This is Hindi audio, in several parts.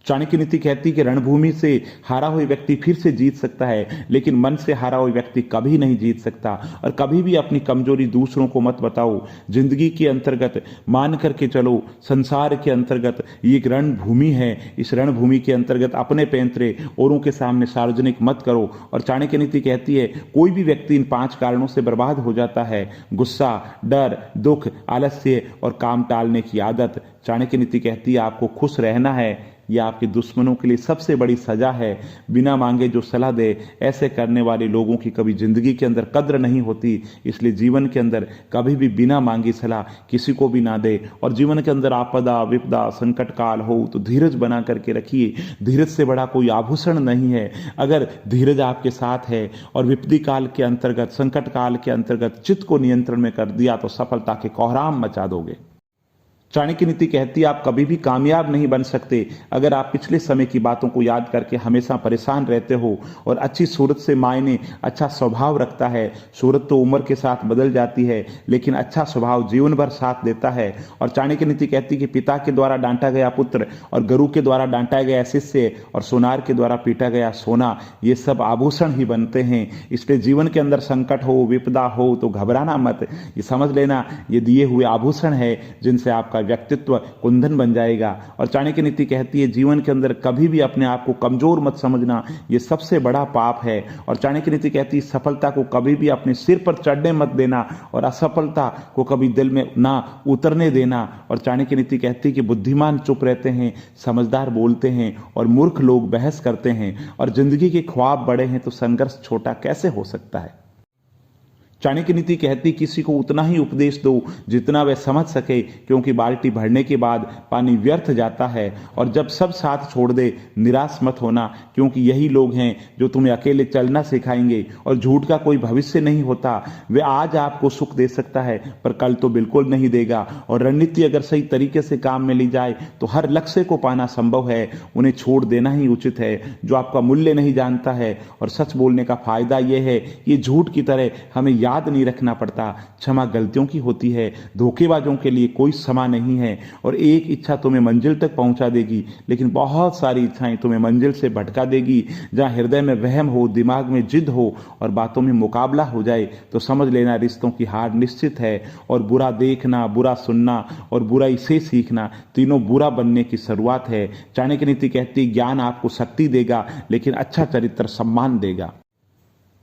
चाणक्य नीति कहती है कि रणभूमि से हारा हुआ व्यक्ति फिर से जीत सकता है, लेकिन मन से हारा हुआ व्यक्ति कभी नहीं जीत सकता। और कभी भी अपनी कमजोरी दूसरों को मत बताओ। जिंदगी के अंतर्गत मान करके चलो, संसार के अंतर्गत ये एक रणभूमि है। इस रणभूमि के अंतर्गत अपने पैंतरे औरों के सामने सार्वजनिक मत करो। और चाणक्य नीति कहती है कोई भी व्यक्ति इन 5 कारणों से बर्बाद हो जाता है: गुस्सा, डर, दुख, आलस्य और काम टालने की आदत। चाणक्य नीति कहती है आपको खुश रहना है। यह आपके दुश्मनों के लिए सबसे बड़ी सजा है। बिना मांगे जो सलाह दे, ऐसे करने वाले लोगों की कभी जिंदगी के अंदर कद्र नहीं होती। इसलिए जीवन के अंदर कभी भी बिना मांगी सलाह किसी को भी ना दे। और जीवन के अंदर आपदा, विपदा, संकट काल हो तो धीरज बना करके रखिए। धीरज से बड़ा कोई आभूषण नहीं है। अगर धीरज आपके साथ है और विपदी काल के अंतर्गत, संकट काल के अंतर्गत चित्त को नियंत्रण में कर दिया तो सफलता के कोहराम मचा दोगे। चाणक्य नीति कहती है आप कभी भी कामयाब नहीं बन सकते अगर आप पिछले समय की बातों को याद करके हमेशा परेशान रहते हो। और अच्छी सूरत से मायने अच्छा स्वभाव रखता है। सूरत तो उम्र के साथ बदल जाती है, लेकिन अच्छा स्वभाव जीवन भर साथ देता है। और चाणक्य नीति कहती है कि पिता के द्वारा डांटा गया पुत्र और गुरु के द्वारा डांटा गया शिष्य और सोनार के द्वारा पीटा गया सोना, ये सब आभूषण ही बनते हैं। इसलिए जीवन के अंदर संकट हो, विपदा हो तो घबराना मत। ये समझ लेना ये दिए हुए आभूषण है जिनसे आपका व्यक्तित्व कुंदन बन जाएगा। और चाणक्य नीति कहती है जीवन के अंदर कभी भी अपने आप को कमजोर मत समझना, यह सबसे बड़ा पाप है। और चाणक्य नीति कहती है सफलता को कभी भी अपने सिर पर चढ़ने मत देना और असफलता को कभी दिल में ना उतरने देना। और चाणक्य नीति कहती है कि बुद्धिमान चुप रहते हैं, समझदार बोलते हैं और मूर्ख लोग बहस करते हैं। और जिंदगी के ख्वाब बड़े हैं तो संघर्ष छोटा कैसे हो सकता है। चाणक्य नीति कहती किसी को उतना ही उपदेश दो जितना वह समझ सके, क्योंकि बाल्टी भरने के बाद पानी व्यर्थ जाता है। और जब सब साथ छोड़ दे निराश मत होना, क्योंकि यही लोग हैं जो तुम्हें अकेले चलना सिखाएंगे। और झूठ का कोई भविष्य नहीं होता। वे आज आपको सुख दे सकता है पर कल तो बिल्कुल नहीं देगा। और रणनीति अगर सही तरीके से काम में ली जाए तो हर लक्ष्य को पाना संभव है। उन्हें छोड़ देना ही उचित है जो आपका मूल्य नहीं जानता है। और सच बोलने का फायदा यह है कि झूठ की तरह हमें याद नहीं रखना पड़ता। क्षमा गलतियों की होती है, धोखेबाजों के लिए कोई क्षमा नहीं है। और एक इच्छा तुम्हें मंजिल तक पहुंचा देगी, लेकिन बहुत सारी इच्छाएं तुम्हें मंजिल से भटका देगी। जहां हृदय में वहम हो, दिमाग में जिद हो और बातों में मुकाबला हो जाए तो समझ लेना रिश्तों की हार निश्चित है। और बुरा देखना, बुरा सुनना और बुराई से सीखना, तीनों बुरा बनने की शुरुआत है। चाणक्य नीति कहती ज्ञान आपको शक्ति देगा, लेकिन अच्छा चरित्र सम्मान देगा।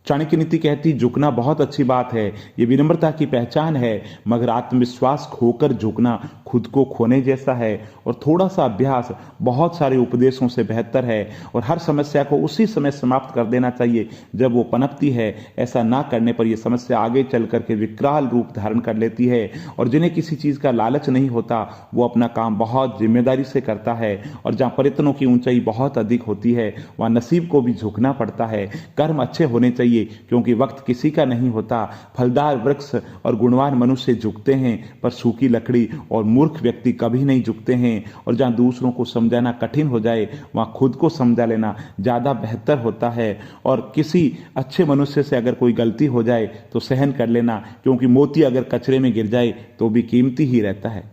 चाणक्य नीति कहती झुकना बहुत अच्छी बात है, ये विनम्रता की पहचान है, मगर आत्मविश्वास खोकर झुकना खुद को खोने जैसा है। और थोड़ा सा अभ्यास बहुत सारे उपदेशों से बेहतर है। और हर समस्या को उसी समय समाप्त कर देना चाहिए जब वो पनपती है। ऐसा ना करने पर यह समस्या आगे चल करके विकराल रूप धारण कर लेती है। और जिन्हें किसी चीज का लालच नहीं होता वो अपना काम बहुत जिम्मेदारी से करता है। और जहाँ प्रयत्नों की ऊंचाई बहुत अधिक होती है वहां नसीब को भी झुकना पड़ता है। कर्म अच्छे होने चाहिए, क्योंकि वक्त किसी का नहीं होता। फलदार वृक्ष और गुणवान मनुष्य झुकते हैं, पर सूखी लकड़ी और मूर्ख व्यक्ति कभी नहीं झुकते हैं। और जहां दूसरों को समझाना कठिन हो जाए वहां खुद को समझा लेना ज्यादा बेहतर होता है। और किसी अच्छे मनुष्य से अगर कोई गलती हो जाए तो सहन कर लेना, क्योंकि मोती अगर कचरे में गिर जाए तो भी कीमती ही रहता है।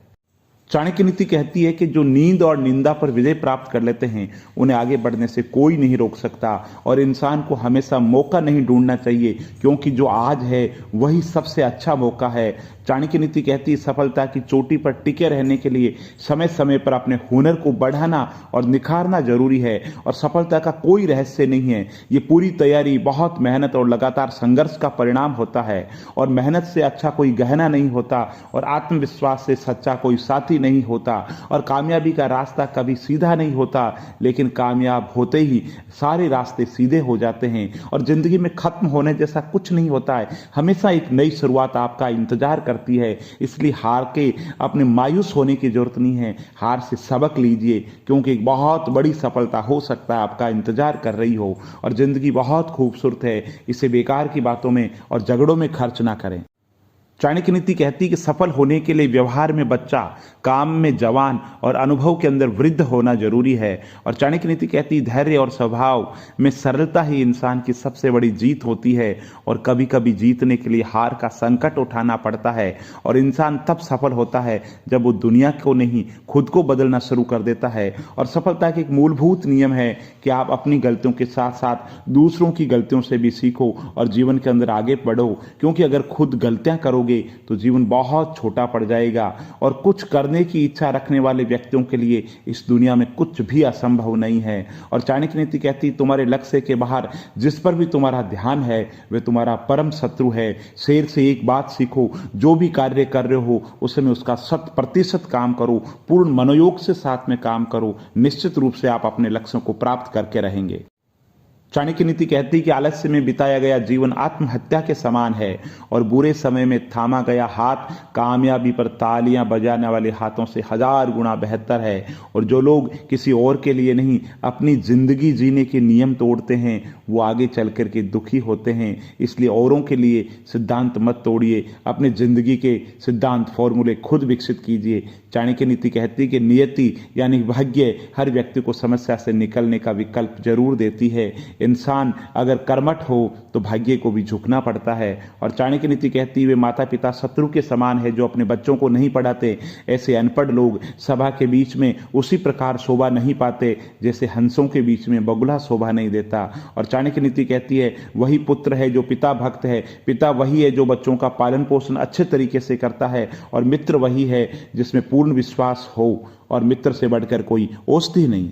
चाणक्य नीति कहती है कि जो नींद और निंदा पर विजय प्राप्त कर लेते हैं उन्हें आगे बढ़ने से कोई नहीं रोक सकता। और इंसान को हमेशा मौका नहीं ढूंढना चाहिए, क्योंकि जो आज है वही सबसे अच्छा मौका है। चाणक्य नीति कहती है सफलता की चोटी पर टिके रहने के लिए समय समय पर अपने हुनर को बढ़ाना और निखारना जरूरी है। और सफलता का कोई रहस्य नहीं है, ये पूरी तैयारी, बहुत मेहनत और लगातार संघर्ष का परिणाम होता है। और मेहनत से अच्छा कोई गहना नहीं होता और आत्मविश्वास से सच्चा कोई साथी नहीं होता। और कामयाबी का रास्ता कभी सीधा नहीं होता, लेकिन कामयाब होते ही सारे रास्ते सीधे हो जाते हैं। और जिंदगी में खत्म होने जैसा कुछ नहीं होता है, हमेशा एक नई शुरुआत आपका इंतजार करती है। इसलिए हार के अपने मायूस होने की जरूरत नहीं है, हार से सबक लीजिए, क्योंकि एक बहुत बड़ी सफलता हो सकता है आपका इंतजार कर रही हो। और जिंदगी बहुत खूबसूरत है, इसे बेकार की बातों में और झगड़ों में खर्च ना करें। चाणक्य नीति कहती है कि सफल होने के लिए व्यवहार में बच्चा, काम में जवान और अनुभव के अंदर वृद्ध होना जरूरी है। और चाणक्य नीति कहती है धैर्य और स्वभाव में सरलता ही इंसान की सबसे बड़ी जीत होती है। और कभी कभी जीतने के लिए हार का संकट उठाना पड़ता है और इंसान तब सफल होता है जब वो दुनिया को नहीं, खुद को बदलना शुरू कर देता है। और सफलता के एक मूलभूत नियम है कि आप अपनी गलतियों के साथ साथ दूसरों की गलतियों से भी सीखो और जीवन के अंदर आगे बढ़ो, क्योंकि अगर खुद गलतियां करोगे तो जीवन बहुत छोटा पड़ जाएगा। और कुछ करने की इच्छा रखने वाले व्यक्तियों के लिए इस दुनिया में कुछ भी असंभव नहीं है। और चाणक्य नीति कहती है तुम्हारे लक्ष्य के बाहर जिस पर भी तुम्हारा ध्यान है वह तुम्हारा परम शत्रु है। शेर से एक बात सीखो, जो भी कार्य कर रहे हो उसमें उसका 100% काम करो, पूर्ण मनोयोग से साथ में काम करो, निश्चित रूप से आप अपने लक्ष्यों को प्राप्त करके रहेंगे। चाणक्य नीति कहती है कि आलस्य में बिताया गया जीवन आत्महत्या के समान है और बुरे समय में थामा गया हाथ कामयाबी पर तालियां बजाने वाले हाथों से 1000 गुना बेहतर है। और जो लोग किसी और के लिए नहीं अपनी जिंदगी जीने के नियम तोड़ते हैं वो आगे चल कर के दुखी होते हैं। इसलिए औरों के लिए सिद्धांत मत तोड़िए, अपने जिंदगी के सिद्धांत फॉर्मूले खुद विकसित कीजिए। चाणक्य नीति कहती है कि नियति यानी भाग्य हर व्यक्ति को समस्या से निकलने का विकल्प जरूर देती है। इंसान अगर कर्मठ हो तो भाग्य को भी झुकना पड़ता है। और चाणक्य नीति कहती है वे माता पिता शत्रु के समान है जो अपने बच्चों को नहीं पढ़ाते। ऐसे अनपढ़ लोग सभा के बीच में उसी प्रकार शोभा नहीं पाते जैसे हंसों के बीच में बगुला शोभा नहीं देता। और चाणक्य नीति कहती है वही पुत्र है जो पिता भक्त है, पिता वही है जो बच्चों का पालन पोषण अच्छे तरीके से करता है, और मित्र वही है जिसमें पूर्ण विश्वास हो, और मित्र से बढ़कर कोई औषधि नहीं।